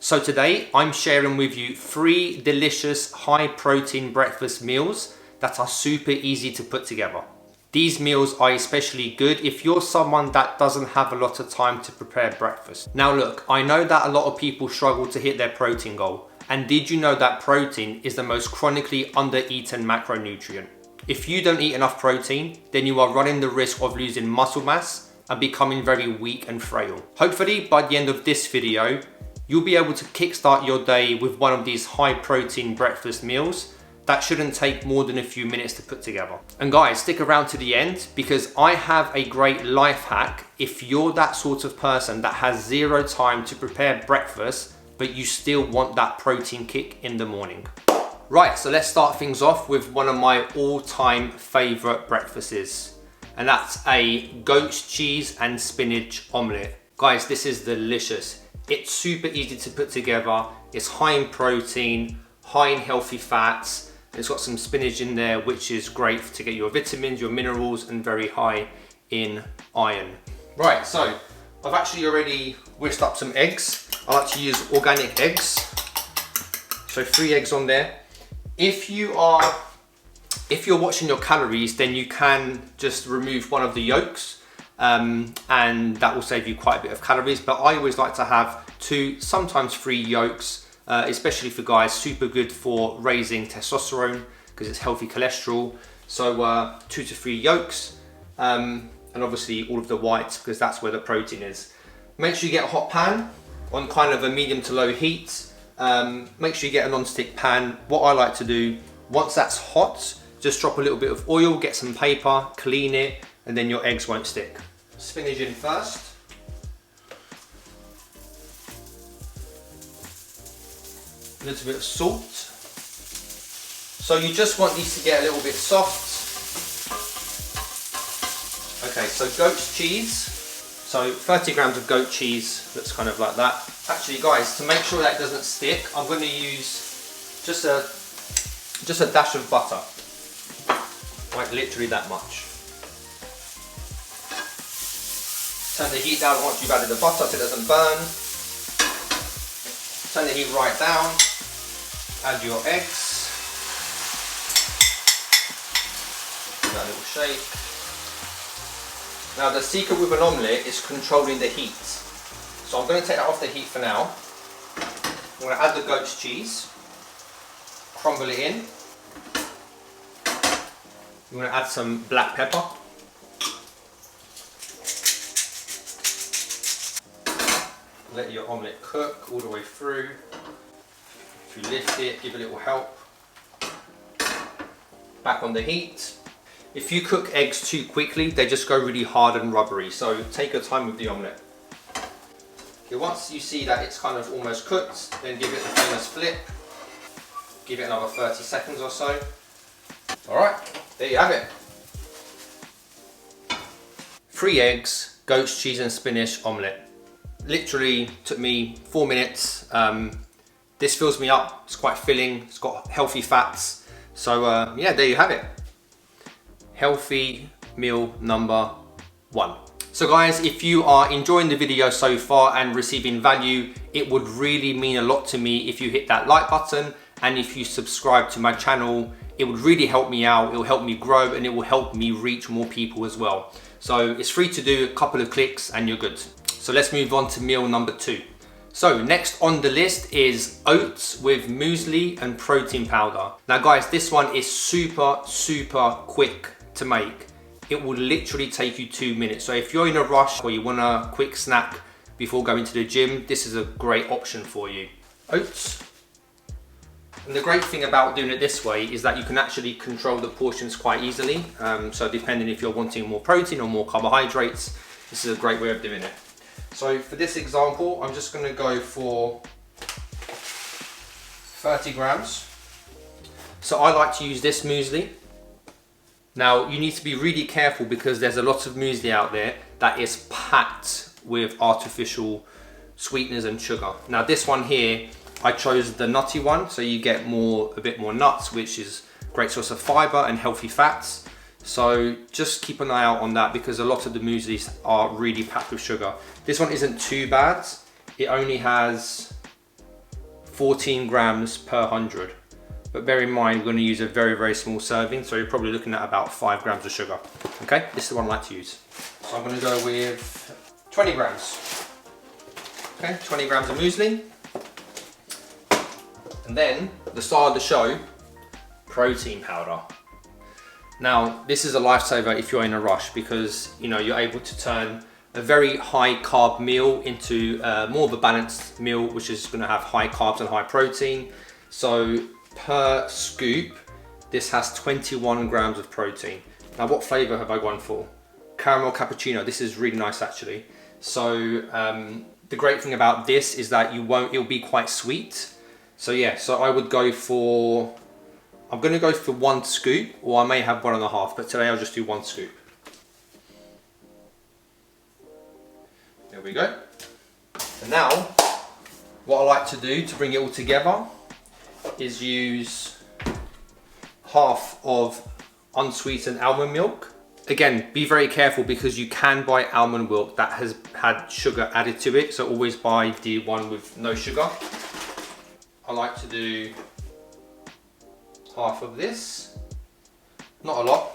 So today I'm sharing with you 3 delicious high protein breakfast meals that are super easy to put together. These meals are especially good if you're someone that doesn't have a lot of time to prepare breakfast. Now look, I know that a lot of people struggle to hit their protein goal. And did you know that protein is the most chronically under-eaten macronutrient? If you don't eat enough protein, then you are running the risk of losing muscle mass and becoming very weak and frail. Hopefully by the end of this video, you'll be able to kickstart your day with one of these high protein breakfast meals that shouldn't take more than a few minutes to put together. And guys, stick around to the end because I have a great life hack if you're that sort of person that has zero time to prepare breakfast, but you still want that protein kick in the morning. Right, so let's start things off with one of my all-time favorite breakfasts, and that's a goat's cheese and spinach omelette. Guys, this is delicious. It's super easy to put together. It's high in protein, high in healthy fats. It's got some spinach in there, which is great to get your vitamins, your minerals, and very high in iron. Right, so I've actually already whisked up some eggs. I like to use organic eggs. So 3 eggs on there. If you're watching your calories, then you can just remove one of the yolks, and that will save you quite a bit of calories. But I always like to have 2, sometimes 3 yolks, especially for guys. Super good for raising testosterone because it's healthy cholesterol. So 2 to 3 yolks, and obviously all of the whites because that's where the protein is. Make sure you get a hot pan on kind of a medium to low heat. Make sure you get a non-stick pan. What I like to do, once that's hot, just drop a little bit of oil, get some paper, clean it, and then your eggs won't stick. Spinach in first. A little bit of salt. So you just want these to get a little bit soft. Okay, so goat's cheese. So 30 grams of goat cheese, that's kind of like that. Actually guys, to make sure that it doesn't stick, I'm going to use just a dash of butter. Like literally that much. Turn the heat down once you've added the butter so it doesn't burn. Turn the heat right down. Add your eggs. Give that a little shake. Now the secret with an omelette is controlling the heat. So I'm going to take that off the heat for now. I'm going to add the goat's cheese. Crumble it in. I'm going to add some black pepper. Let your omelette cook all the way through. If you lift it, give it a little help. Back on the heat. If you cook eggs too quickly, they just go really hard and rubbery. So take your time with the omelette. Okay, once you see that it's kind of almost cooked, then give it the famous flip. Give it another 30 seconds or so. All right, there you have it. 3 eggs, goat's cheese and spinach omelette. Literally took me 4 minutes. This fills me up. It's quite filling. It's got healthy fats. So yeah, there you have it. Healthy meal number 1. So guys, if you are enjoying the video so far and receiving value, it would really mean a lot to me if you hit that like button, and if you subscribe to my channel. It would really help me out. It will help me grow, and it will help me reach more people as well. So it's free to do, a couple of clicks and you're good. So let's move on to meal number 2. So next on the list is oats with muesli and protein powder. Now guys, this one is super quick to make. It will literally take you 2 minutes. So if you're in a rush or you want a quick snack before going to the gym, this is a great option for you. Oats. And the great thing about doing it this way is that you can actually control the portions quite easily. So depending if you're wanting more protein or more carbohydrates, this is a great way of doing it. So for this example, I'm just going to go for 30 grams. So I like to use this muesli. Now you need to be really careful because there's a lot of muesli out there that is packed with artificial sweeteners and sugar. Now this one here, I chose the nutty one, so you get a bit more nuts, which is a great source of fiber and healthy fats. So just keep an eye out on that because a lot of the mueslis are really packed with sugar. This one isn't too bad. It only has 14 grams per 100. But bear in mind, we're going to use a very, very small serving, so you're probably looking at about 5 grams of sugar. Okay, this is the one I like to use. So I'm going to go with 20 grams. Okay, 20 grams of muesli. And then, the star of the show, protein powder. Now, this is a lifesaver if you're in a rush, because you know you're able to turn a very high carb meal into more of a balanced meal, which is going to have high carbs and high protein. So per scoop, this has 21 grams of protein. Now, what flavor have I gone for? Caramel cappuccino. This is really nice actually. So the great thing about this is that it'll be quite sweet. So yeah, so I would go for, I'm going to go for 1 scoop, or I may have 1.5, but today I'll just do 1 scoop. There we go. And now, what I like to do to bring it all together is use half of unsweetened almond milk. Again, be very careful because you can buy almond milk that has had sugar added to it, so always buy the one with no sugar. I like to do half of this, not a lot,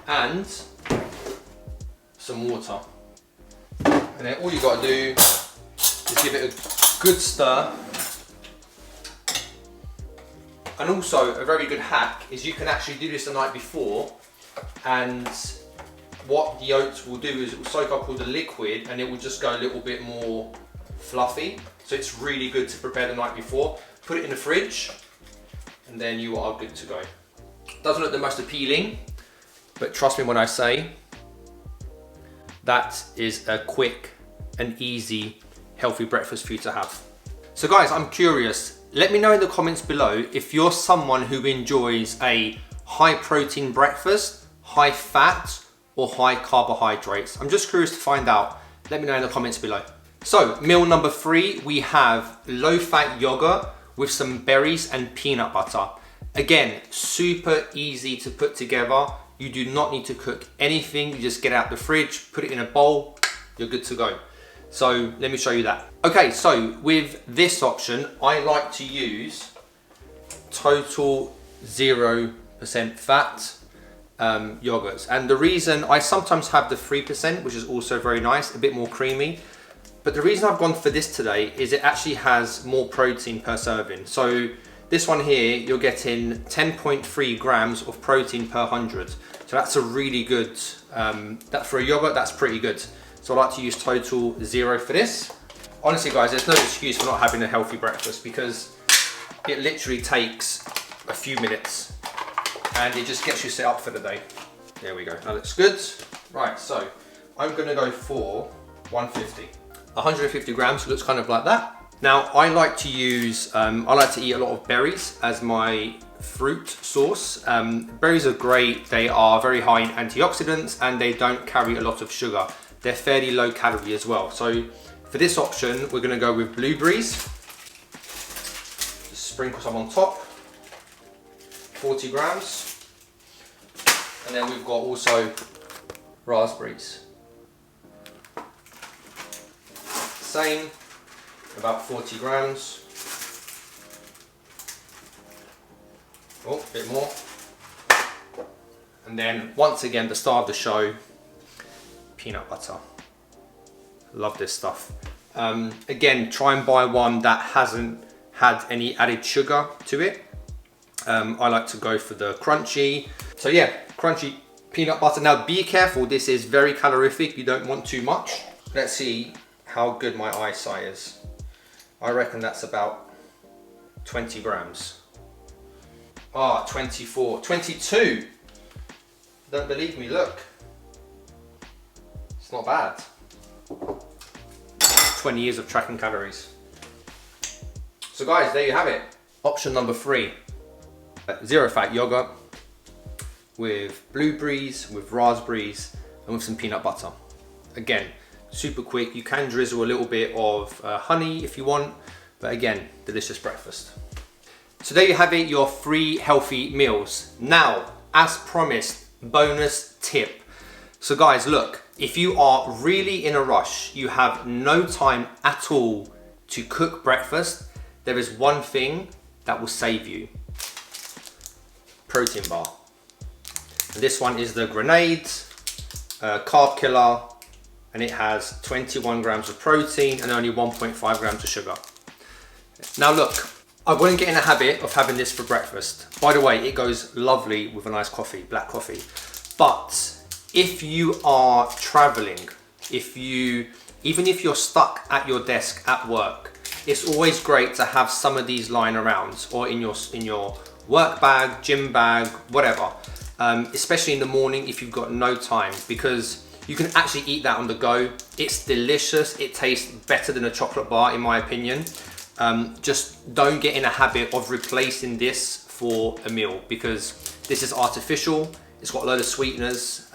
and some water. And then all you got to do is give it a good stir. And also a very good hack is you can actually do this the night before, and what the oats will do is it will soak up all the liquid and it will just go a little bit more fluffy. So it's really good to prepare the night before. Put it in the fridge and then you are good to go. Doesn't look the most appealing, but trust me when I say that is a quick and easy healthy breakfast for you to have. So guys, I'm curious. Let me know in the comments below if you're someone who enjoys a high protein breakfast, high fat, or high carbohydrates. I'm just curious to find out. Let me know in the comments below. So, meal number 3, we have low fat yogurt with some berries and peanut butter. Again, super easy to put together. You do not need to cook anything. You just get out the fridge, put it in a bowl, you're good to go. So let me show you that. Okay, so with this option, I like to use total 0% fat yogurts. And the reason, I sometimes have the 3%, which is also very nice, a bit more creamy. But the reason I've gone for this today is it actually has more protein per serving. So this one here, you're getting 10.3 grams of protein per 100. So that's a really good, that for a yogurt, that's pretty good. So I like to use total 0 for this. Honestly guys, there's no excuse for not having a healthy breakfast because it literally takes a few minutes and it just gets you set up for the day. There we go, that looks good. Right, so I'm gonna go for 150. 150 grams, looks kind of like that. Now I like to use, I like to eat a lot of berries as my fruit source. Berries are great, they are very high in antioxidants and they don't carry a lot of sugar. They're fairly low calorie as well. So for this option, we're gonna go with blueberries. Just sprinkle some on top, 40 grams. And then we've got also raspberries. Same, about 40 grams. Oh, a bit more. And then once again, the star of the show, peanut butter. Love this stuff. Again, try and buy one that hasn't had any added sugar to it. I like to go for the crunchy. So yeah, crunchy peanut butter. Now be careful, this is very calorific. You don't want too much. Let's see how good my eyesight is. I reckon that's about 20 grams. Ah, 24, 22. Don't believe me, look. It's not bad. 20 years of tracking calories. So guys, there you have it. Option number 3. 0 fat yogurt with blueberries, with raspberries, and with some peanut butter. Again, super quick. You can drizzle a little bit of honey if you want, but again, delicious breakfast. So there you have it, your 3 healthy meals. Now, as promised, bonus tip. So guys, look, if you are really in a rush, you have no time at all to cook breakfast, there is one thing that will save you. Protein bar. And this one is the Grenade Carb Killer, and it has 21 grams of protein and only 1.5 grams of sugar. Now look, I wouldn't get in the habit of having this for breakfast. By the way, it goes lovely with a nice coffee, black coffee. But if you are traveling, even if you're stuck at your desk at work, it's always great to have some of these lying around, or in your work bag, gym bag, whatever. Especially in the morning if you've got no time, because you can actually eat that on the go. It's delicious. It tastes better than a chocolate bar in my opinion. Just don't get in a habit of replacing this for a meal, because this is artificial. It's got a load of sweeteners,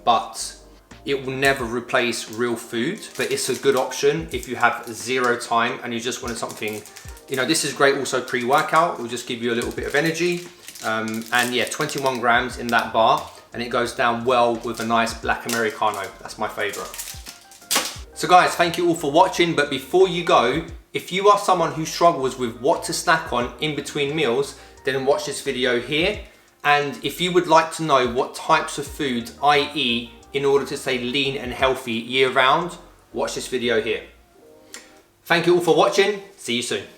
but it will never replace real food. But it's a good option if you have zero time and you just wanted something. You know, this is great also pre-workout. It will just give you a little bit of energy. And yeah, 21 grams in that bar, and it goes down well with a nice black Americano. That's my favorite. So guys, thank you all for watching. But before you go, if you are someone who struggles with what to snack on in between meals, then watch this video here. And if you would like to know what types of food I eat in order to stay lean and healthy year round, watch this video here. Thank you all for watching. See you soon.